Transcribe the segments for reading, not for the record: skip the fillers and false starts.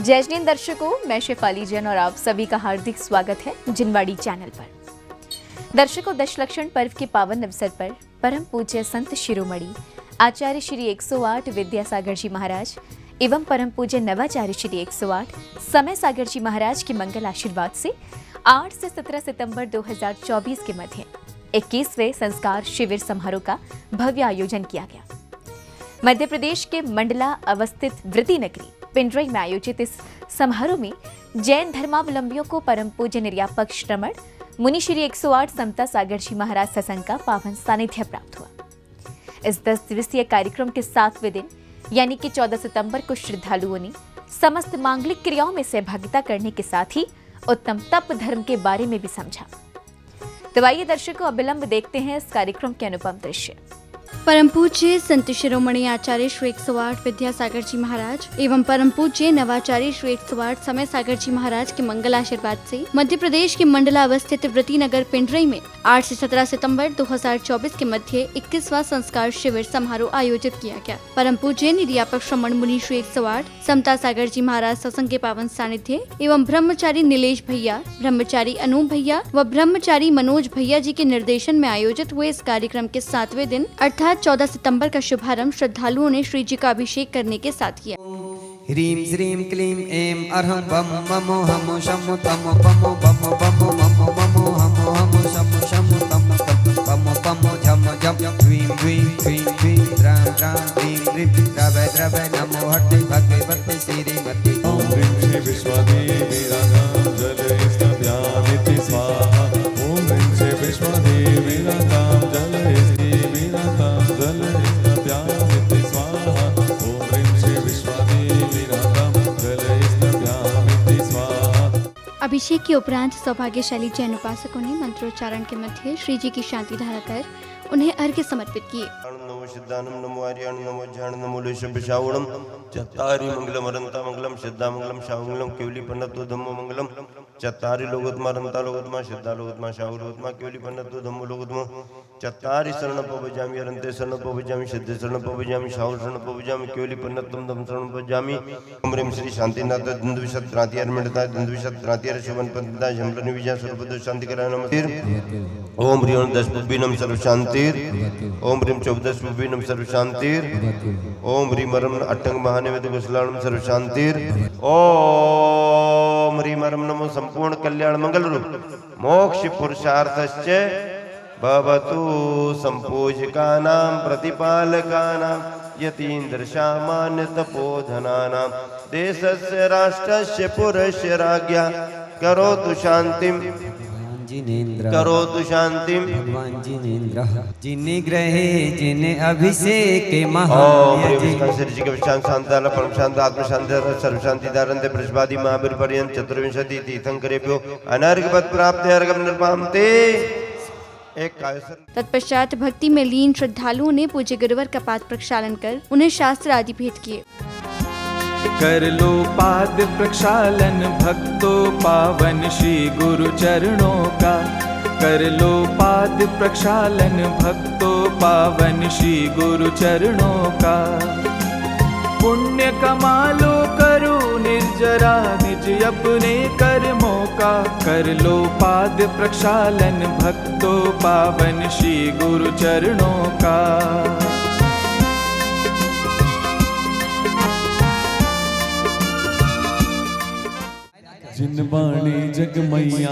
जय जिन दर्शकों, मैं शेफाली जैन और आप सभी का हार्दिक स्वागत है जिनवाड़ी चैनल पर। दर्शकों, दशलक्षण पर्व के पावन अवसर पर परम पूज्य संत शिरोमणि आचार्य श्री 108 विद्यासागर जी महाराज एवं परम पूज्य नवाचार्य श्री 108 समय सागर जी महाराज के मंगल आशीर्वाद से 8 से 17 सितंबर 2024 के मध्य 21वें संस्कार शिविर समारोह का भव्य आयोजन किया गया। मध्य प्रदेश के मंडला अवस्थित वृत्ति नगरी पिंडरई में आयोजित इस समारोह में जैन धर्मावलंबियों को परम पूज्य निर्यापक श्रमण मुनि श्री 108 समता सागर जी महाराज सत्संग का पावन सानिध्य प्राप्त हुआ। इस 10 दिवसीय कार्यक्रम के 7वें दिन यानी कि 14 सितंबर को श्रद्धालुओं ने समस्त मांगलिक क्रियाओं में सहभागिता करने के साथ ही उत्तम तप धर्म के बारे में भी समझा। तो आइए दर्शकों, अविलंब देखते हैं इस कार्यक्रम के अनुपम दृश्य। परम पूज्य संत शिरोमणि आचार्य श्री 108 विद्यासागर जी महाराज एवं परम पूज्य नवाचार्य श्री 108 समय सागर जी महाराज के मंगल आशीर्वाद से मध्य प्रदेश के मंडला अवस्थित वृत्ति नगर पिंडरई में 8 से 17 सितंबर 2024 के मध्य 21वां संस्कार शिविर समारोह आयोजित किया गया। परम पूज्य निर्यापक श्रमण मुनि श्री 108 समता सागर जी महाराज सत्संग के पावन सानिध्य एवं ब्रह्मचारी नीलेश भैया, ब्रह्मचारी अनूप भैया व ब्रह्मचारी मनोज भैया जी के निर्देशन में आयोजित हुए इस कार्यक्रम के 7वें दिन अर्थात 14 सितंबर का शुभारंभ श्रद्धालुओं ने श्री जी का अभिषेक करने के साथ किया। ह्रीं श्रीं क्लीं ऐं अरहं बम ममो हमो शमो तमो पमो बमो बमो ममो ममो हमो हमो शमो शमो तमो तमो पमो पमो झमो झम ह्रीं ह्रीं ह्रीं ह्रीं द्रां द्रां ह्रीं ह्रीं द्रवै द्रवै नमो हटे भगवते श्रीमते। ओम ह्रीं श्री विश्वादेवी रागां जल स्तव्यामिति स्वाहा। ओम ह्रीं श्री विश्वादेवी रागां जल स्तव्यामिति स्वाहा। ओम ह्रीं श्री विश्वादेवी रागां जल स्तव्यामिति स्वाहा। अभिषेक के उपरांत सौभाग्यशाली जैन उपासकों ने मंत्रोच्चारण के मध्य श्री जी की शांति धारा कर उन्हें अर्घ्य समर्पित किए। नमो सिद्धानम नमो आर्याण नमो ज्ञान नमो लेशव्यशावणम चत्तारि मंगलम अरंता मंगलम सिद्धा मंगलम शावंगलम केवली पन्नतो धम्मो मंगलम चत्तारि लोकोत्मा अरंता लोकोत्मा सिद्धा लोकोत्मा शावलोकोत्मा केवली पन्नतो धम्मो लोकोत्मा चत्तारि शरण पवजामि अरंते शरण पवजामि सिद्धे शरण पवजामि शावल शरण पवजामि केवली पन्नतम धम्म शरण पवजामि। ओम ह्रीं श्री शांतिनाथ द्वंद्वविशत त्रातिहार मिटता द्वंद्वविशत त्रातिहार शुभन पंतदा झमलन विजय सर्वपद शांति कराय नमस्ते। ओम ह्रीं 10 पुब्बीनम सर्व शांतिर। ओम ह्रीं 14 पुब्बीनम सर्व शांतिर। ओम ह्रीं मरम अट्टंग महानिवेद कुशलाणम सर्व शांतिर। ओम ह्रीं मरम नमो संपूर्ण कल्याण मंगल रूप मोक्ष पुरुषार्थश्च भवतु संपूजकानां प्रतिपालकानां यतीन्द्र सामान्य तपोधनानां देशस्य राष्ट्रस्य पुरस्य राज्ञा करोतु शांतिं करोतु शांतिं। भगवान जिनेन्द्र जिन्हें ग्रहे जिन्हें अभिषेक महा। ओम जी के शांत शांताला परम शांत आत्म शांत सर्व शांति दारंते बृहस्पति महावीर पर्यंत चतुर्विंशति तीर्थंकरेभ्यो अनर्घपद प्राप्ते अर्घम निर्मामते। तत्पश्चात भक्ति में लीन श्रद्धालुओं ने पूज्य गुरुवर का पाद प्रक्षालन कर उन्हें शास्त्र आदि भेंट किए। कर लो पाद प्रक्षालन भक्तो पावन श्री गुरु चरणों का। कर लो पाद प्रक्षालन भक्तो पावन श्री गुरु चरणों का। पुण्य कमा लो करो निर्जरा निज अपने कर्मों का। कर लो पाद प्रक्षालन भक्तो पावन श्री गुरु चरणों का। जिन बाणी जग मैया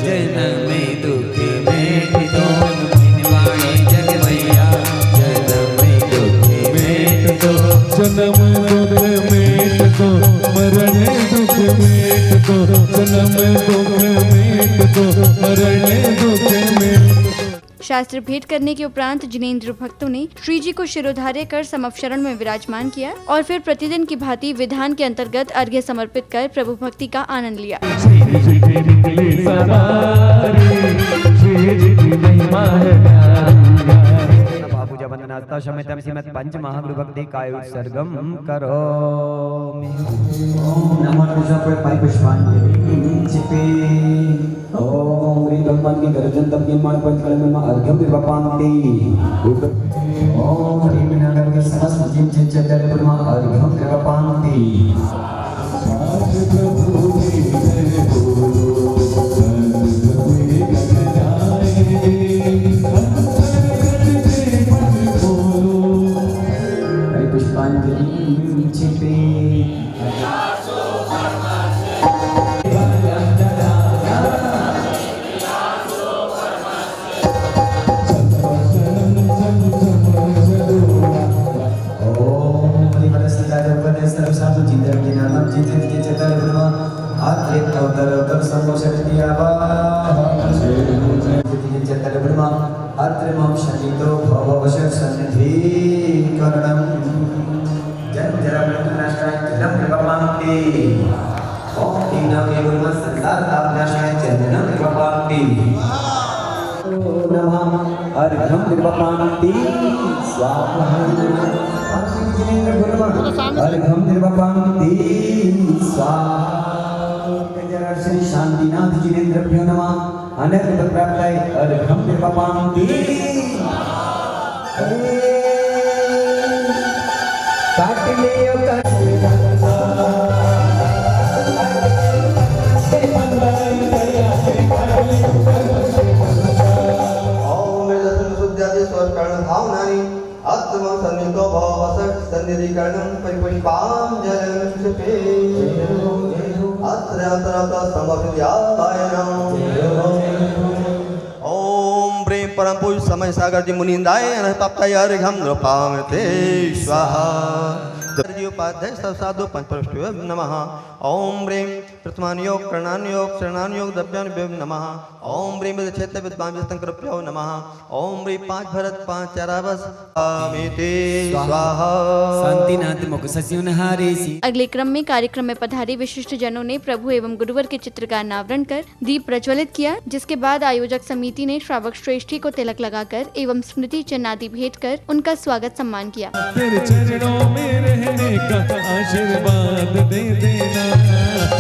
जन में दुख मेट दो। जिन बाणी जग मैया जन में दुख मेट दो। जन्म दुख मेट दो मरण दुख मेट दो। जन्म दुख मेट दो मरण दुख मेट। शास्त्र भेंट करने के उपरांत जिनेंद्र भक्तों ने श्री जी को शिरोधार्य कर समक्षरण में विराजमान किया और फिर प्रतिदिन की भांति विधान के अंतर्गत अर्घ्य समर्पित कर प्रभु भक्ति का आनंद लिया। पूजा वंदनास्ता समेतम श्रीमद् पंच महाभक्ति काय उत्सर्गम करो। ओम नमः शिवाय पुष्पांजलि चिपे। ओम ह्रीं भगवान की गर्जन तब निर्माण पंचकल में अर्घ्यम विपांति। ओम ह्रीं विनायक के समस्त जिन जिन चंद्र पुरमा अर्घ्यम विपांति। प्रभु की जय बोलो, संत सभी गण जाए, अंतर करके मन खोलो। हरि पुष्पांजलि छिपे अर्घ्यम निर्वपान्ति स्वाहा, अर्घ्यम निर्वपान्ति स्वाहा। श्री शांतिनाथ जिनेन्द्रभ्यो नमः। अनर्घ प्राप्ताय अर्घ्यम निर्वपान्ति। काट लियो भावनानि आत्मा सन्निधो भवसत् सन्निधिकरणं परिपुष्पाञ्जलिं क्षिपे अत्र ओम प्रेम परम पूज्य समय सागर जी मुनिंदाय अनहप्ताय अर्घ्यं नृपामते स्वाहा। उपाध्याय सब साधु पंचपरमेश्वर नमः। ओम ह्रीं प्रथमान योग कर्णान योग शरणान योग द्रव्यान नमः। ओम ह्रीं क्षेत्र विद्वान शंकरभ्यो नमः। ओम ह्रीं 5 भरत 5 चारावस आमिते स्वाहा। शांतिनाथ मुख सस्युनहारेसी। अगले क्रम में कार्यक्रम में पधारे विशिष्ट जनों ने प्रभु एवं गुरुवर के चित्र का अनावरण कर दीप प्रज्वलित किया, जिसके बाद आयोजक समिति ने श्रावक श्रेष्ठी को तिलक लगाकर एवं स्मृति चिन्ह आदि भेंट कर उनका स्वागत सम्मान किया। तेरे चरणों में रहने का आशीर्वाद दे देना,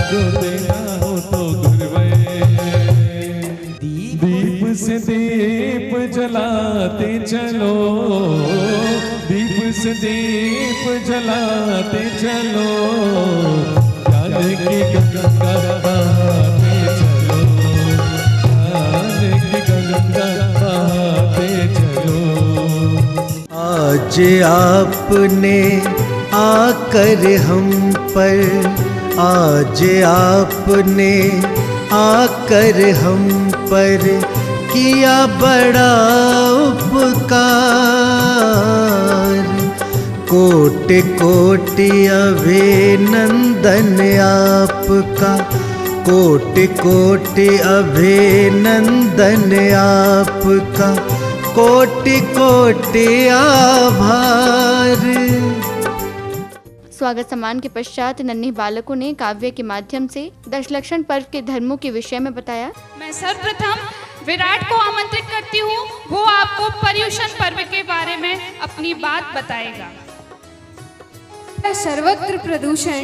जो देना हो तो गुरुवे। दीप से दीप जलाते चलो, दीप से दीप जलाते चलो, ज्ञान की गंगा बहाते चलो, ज्ञान की गंगा बहाते चलो। आज आपने आकर हम पर, आज आपने आकर हम पर किया बड़ा उपकार। कोटि कोटि अभिनंदन आपका, कोटि कोटि अभिनंदन आपका, कोटि कोटि आभार। स्वागत सम्मान के पश्चात नन्हे बालकों ने काव्य के माध्यम से दशलक्षण पर्व के धर्मों के विषय में बताया। मैं सर्वप्रथम विराट को आमंत्रित करती हूँ, वो आपको पर्युषण पर्व के बारे में अपनी बात बताएगा। सर्वत्र प्रदूषण,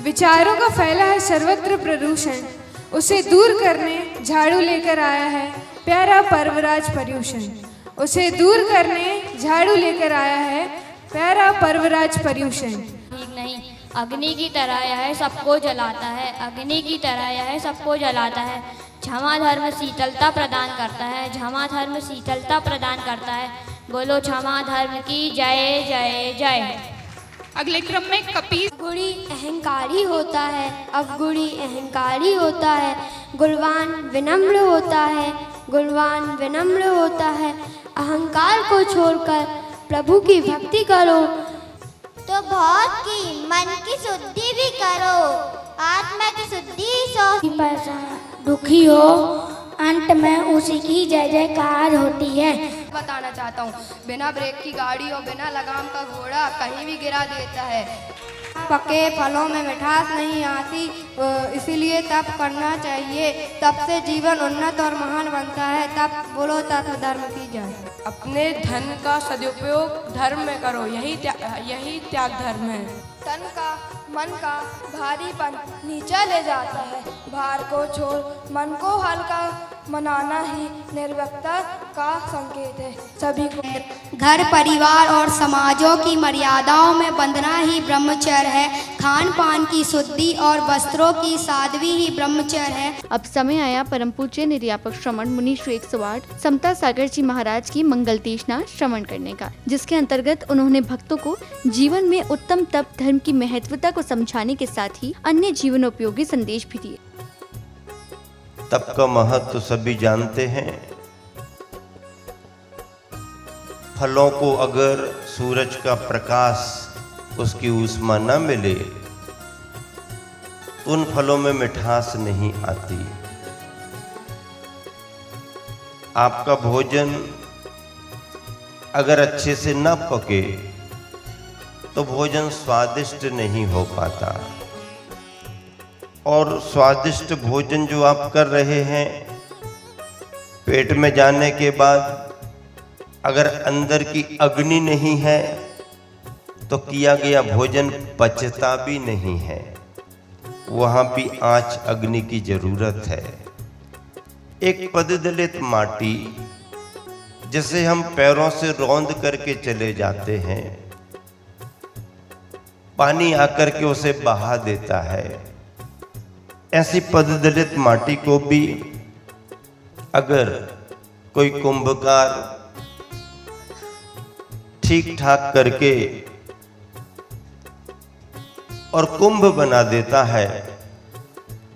विचारों का फैला है सर्वत्र प्रदूषण, उसे दूर करने झाड़ू लेकर आया है प्यारा पर्वराज पर्युषण। उसे दूर करने झाड़ू लेकर आया है प्यारा पर्वराज पर्युषण। नहीं, अग्नि की तरह यह सबको जलाता है, अग्नि की तरह यह सबको जलाता है। क्षमा धर्म शीतलता प्रदान करता है, क्षमा धर्म शीतलता प्रदान करता है। बोलो क्षमा धर्म की जय जय जय। अगले क्रम में कपीस। गुणी अहंकारी होता है, अवगुणी अहंकारी होता है, गुणवान विनम्र होता है, गुणवान विनम्र होता है। अहंकार को छोड़कर प्रभु की भक्ति करो तो बहुत की मन की शुद्धि भी करो, आत्मा की शुद्धि सो। दुखी हो अंत में उसी की जय जयकार होती है। बताना चाहता हूँ, बिना ब्रेक की गाड़ी और बिना लगाम का घोड़ा कहीं भी गिरा देता है। पके फलों में मिठास नहीं आती, इसीलिए तप करना चाहिए, तप से जीवन उन्नत और महान बनता है। तप बोलो तप धर्म की जय। अपने धन का सदुपयोग धर्म में करो, यही त्याग धर्म है। तन का मन का भारीपन नीचा ले जाता है। भार को छोड़ मन को हल्का मनाना ही निर्भयता का संकेत है। सभी को घर परिवार और समाजों की मर्यादाओं में बंधना ही ब्रह्मचर्य है। खान पान की शुद्धि और वस्त्रों की साध्वी ही ब्रह्मचर्य है। अब समय आया परम पूज्य निर्यापक श्रमण मुनि श्री 108 समता सागर जी महाराज की मंगल देशना श्रवण करने का, जिसके अंतर्गत उन्होंने भक्तों को जीवन में उत्तम तप धर्म की महत्वता को समझाने के साथ ही अन्य जीवनोपयोगी संदेश भी दिए। तप का महत्व सभी जानते हैं। फलों को अगर सूरज का प्रकाश उसकी ऊष्मा न मिले तो उन फलों में मिठास नहीं आती। आपका भोजन अगर अच्छे से न पके तो भोजन स्वादिष्ट नहीं हो पाता। और स्वादिष्ट भोजन जो आप कर रहे हैं, पेट में जाने के बाद अगर अंदर की अग्नि नहीं है तो किया गया भोजन पचता भी नहीं है। वहाँ भी आंच अग्नि की जरूरत है। एक पददलित माटी जिसे हम पैरों से रौंद करके चले जाते हैं, पानी आकर के उसे बहा देता है। ऐसी पददलित माटी को भी अगर कोई कुंभकार ठीक ठाक करके और कुंभ बना देता है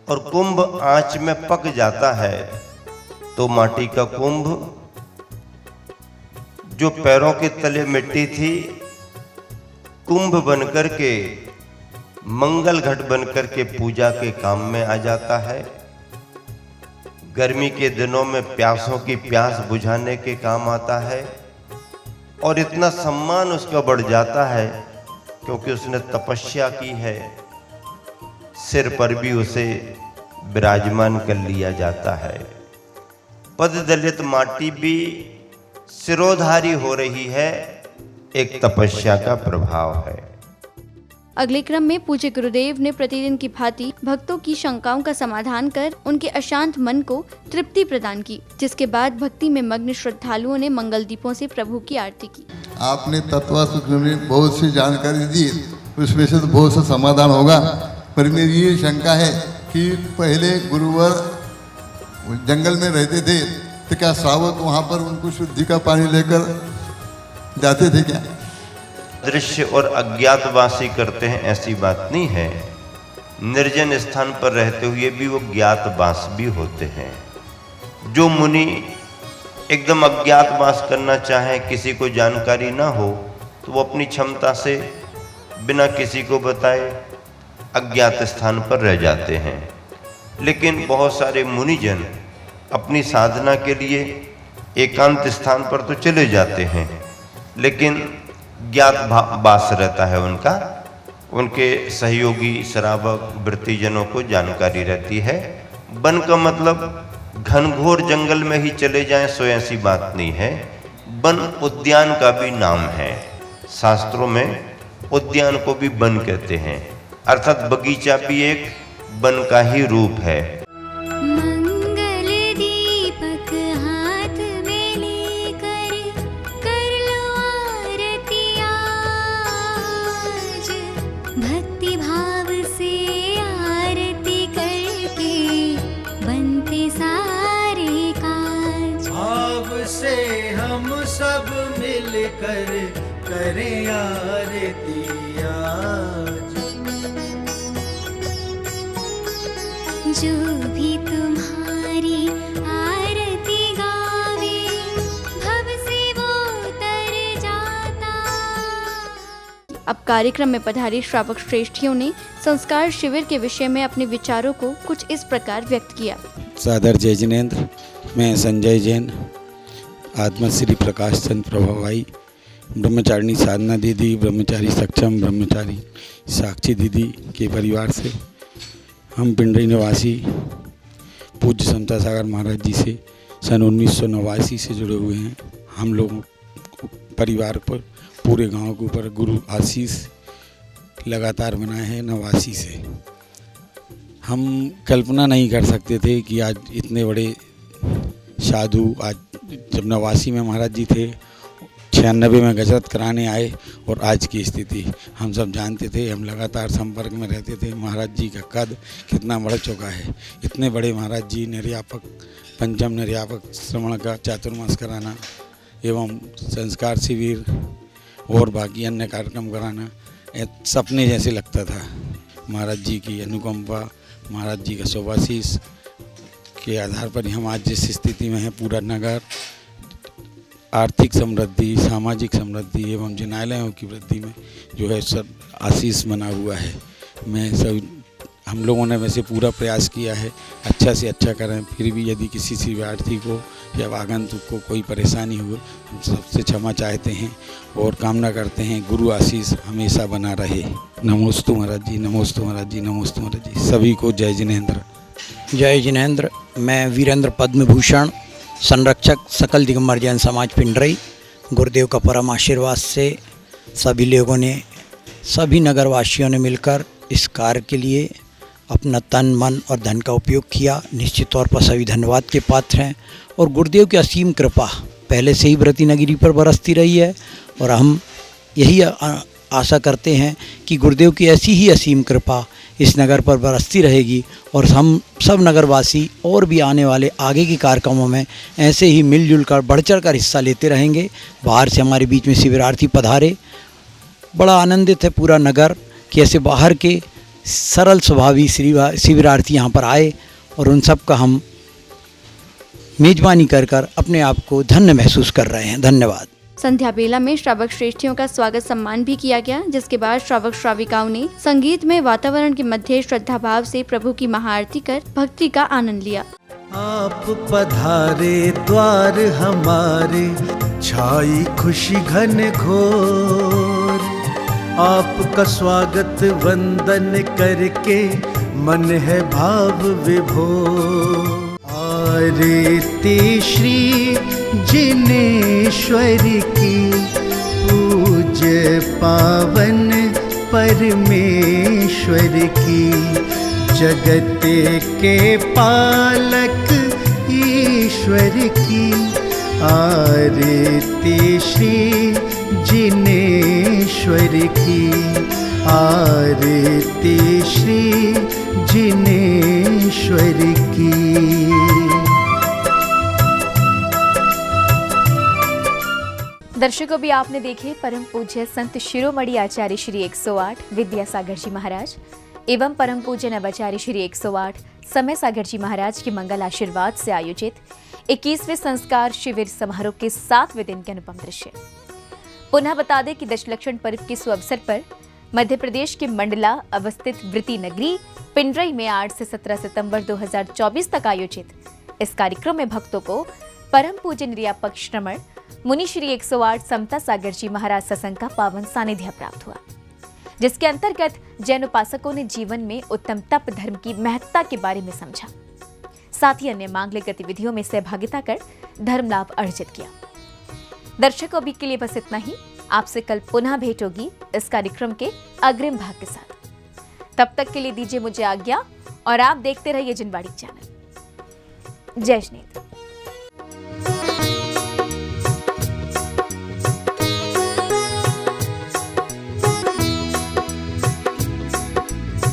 और कुंभ आंच में पक जाता है, तो माटी का कुंभ जो पैरों के तले मिट्टी थी, कुंभ बनकर के मंगल घट बनकर के पूजा के काम में आ जाता है। गर्मी के दिनों में प्यासों की प्यास बुझाने के काम आता है। और इतना सम्मान उसका बढ़ जाता है क्योंकि उसने तपस्या की है। सिर पर भी उसे विराजमान कर लिया जाता है। पददलित माटी भी सिरोधारी हो रही है, एक तपस्या का प्रभाव है। अगले क्रम में पूज्य गुरुदेव ने प्रतिदिन की भांति भक्तों की शंकाओं का समाधान कर उनके अशांत मन को तृप्ति प्रदान की, जिसके बाद भक्ति में मग्न श्रद्धालुओं ने मंगल दीपों से प्रभु की आरती की। आपने तत्व सूत्र में बहुत सी जानकारी दी, उसमें से तो बहुत सा समाधान होगा। पर मेरी ये शंका है कि पहले गुरुवर जंगल में रहते थे तो क्या श्रावक वहाँ पर उनको शुद्धि का पानी लेकर जाते थे क्या? दृश्य और अज्ञातवासी करते हैं ऐसी बात नहीं है। निर्जन स्थान पर रहते हुए भी वो ज्ञातवास भी होते हैं। जो मुनि एकदम अज्ञातवास करना चाहे, किसी को जानकारी ना हो, तो वो अपनी क्षमता से बिना किसी को बताए अज्ञात स्थान पर रह जाते हैं। लेकिन बहुत सारे मुनिजन अपनी साधना के लिए एकांत स्थान पर तो चले जाते हैं, लेकिन ज्ञात वास रहता है उनका। उनके सहयोगी श्रावक वृत्तिजनों को जानकारी रहती है। वन का मतलब घनघोर जंगल में ही चले जाएं सो ऐसी बात नहीं है। वन उद्यान का भी नाम है। शास्त्रों में उद्यान को भी वन कहते हैं, अर्थात बगीचा भी एक वन का ही रूप है। सब मिलकर करें आरती आज। जो भी तुम्हारी आरती गावे, भव से वो तर जाता। अब कार्यक्रम में पधारी श्रावक श्रेष्ठियों ने संस्कार शिविर के विषय में अपने विचारों को कुछ इस प्रकार व्यक्त किया। सादर जय जिनेन्द्र। मैं संजय जैन, आत्मश्री प्रकाश चंद्र प्रभावाई, ब्रह्मचारिणी साधना दीदी, ब्रह्मचारी सक्षम, ब्रह्मचारी साक्षी दीदी के परिवार से हम पिंडरी निवासी पूज्य समता सागर महाराज जी से सन 1989 से जुड़े हुए हैं। हम लोग परिवार पर, पूरे गांव के ऊपर गुरु आशीष लगातार बनाए हैं 89 से। हम कल्पना नहीं कर सकते थे कि आज इतने बड़े साधु, आज जब 89 में महाराज जी थे, 96 में गजरत कराने आए और आज की स्थिति हम सब जानते थे। हम लगातार संपर्क में रहते थे। महाराज जी का कद कितना बढ़ चुका है। इतने बड़े महाराज जी निर्यापक, पंचम निर्यापक श्रवण का चातुर्मास कराना एवं संस्कार शिविर और बाकी अन्य कार्यक्रम कराना सपने जैसे लगता था। महाराज जी की अनुकंपा, महाराज जी का शुभाशीष के आधार पर हम आज जिस स्थिति में हैं, पूरा नगर आर्थिक समृद्धि, सामाजिक समृद्धि एवं जिनालयों की वृद्धि में जो है सब आशीष बना हुआ है। मैं सब हम लोगों ने वैसे पूरा प्रयास किया है अच्छा से अच्छा करें। फिर भी यदि किसी शिक्षार्थी को या आगंतुक को कोई परेशानी हो, हम सबसे क्षमा चाहते हैं और कामना करते हैं गुरु आशीष हमेशा बना रहे। नमोस्तु महाराज जी, नमोस्तु महाराज जी, नमोस्तु महाराज जी। सभी को जय जिनेंद्र। जय जिनेंद्र। मैं वीरेंद्र पद्मभूषण, संरक्षक सकल दिगंबर जैन समाज पिंडरई। गुरुदेव का परम आशीर्वाद से सभी लोगों ने, सभी नगरवासियों ने मिलकर इस कार्य के लिए अपना तन, मन और धन का उपयोग किया। निश्चित तौर पर सभी धन्यवाद के पात्र हैं और गुरुदेव की असीम कृपा पहले से ही व्रती नगरी पर बरसती रही है और हम यही आशा करते हैं कि गुरुदेव की ऐसी ही असीम कृपा इस नगर पर बरसती रहेगी और हम सब नगरवासी और भी आने वाले आगे के कार्यक्रमों में ऐसे ही मिलजुल कर बढ़ चढ़ कर हिस्सा लेते रहेंगे। बाहर से हमारे बीच में शिविरार्थी पधारे, बड़ा आनंदित है पूरा नगर कि ऐसे बाहर के सरल स्वभावी शिविरार्थी यहाँ पर आए और उन सब का हम मेजबानी कर कर अपने आप को धन्य महसूस कर रहे हैं। धन्यवाद। संध्या बेला में श्रावक श्रेष्ठियों का स्वागत सम्मान भी किया गया, जिसके बाद श्रावक श्राविकाओं ने संगीत में वातावरण के मध्य श्रद्धा भाव से प्रभु की महाआरती कर भक्ति का आनंद लिया। आप पधारे द्वार हमारे, छाई खुशी घन घोर, आपका स्वागत वंदन करके मन है भाव विभोर। आरती श्री जिनेश्वर की, पूज्य पावन परमेश्वर की, जगत के पालक ईश्वर की। आरती श्री जिनेश्वर की, आरती श्री जिनेश्वर की। दर्शकों, भी आपने देखे परम पूज्य संत शिरोमणि आचार्य श्री 108 विद्यासागर जी महाराज एवं परम पूज्य नवाचार्य श्री 108 समय सागर जी महाराज के मंगल आशीर्वाद से आयोजित 21वें संस्कार शिविर समारोह के 7वें दिन के अनुपम दृश्य। पुनः बता दें कि दशलक्षण पर्व के सुअवसर पर मध्य प्रदेश के मंडला अवस्थित व्रती नगरी पिंडरई में 8 से 17 सितंबर 2024 तक आयोजित इस कार्यक्रम में भक्तों को परम पूज्य निर्यापक श्रमण मुनि श्री 108 समता सागर जी महाराज सत्संग का पावन सानिध्य प्राप्त हुआ, जिसके अंतर्गत जैन उपासकों ने जीवन में उत्तम तप धर्म की महत्ता के बारे में समझा, साथ ही अन्य मांगलिक गतिविधियों में सहभागिता कर धर्म लाभ अर्जित किया। दर्शकों, अभी के लिए बस इतना ही। आपसे कल पुनः भेंट होगी इस कार्यक्रम के अग्रिम भाग के साथ। तब तक के लिए दीजिए मुझे आज्ञा और आप देखते रहिए जिनवाड़ी चैनल। जय जिनेंद्र।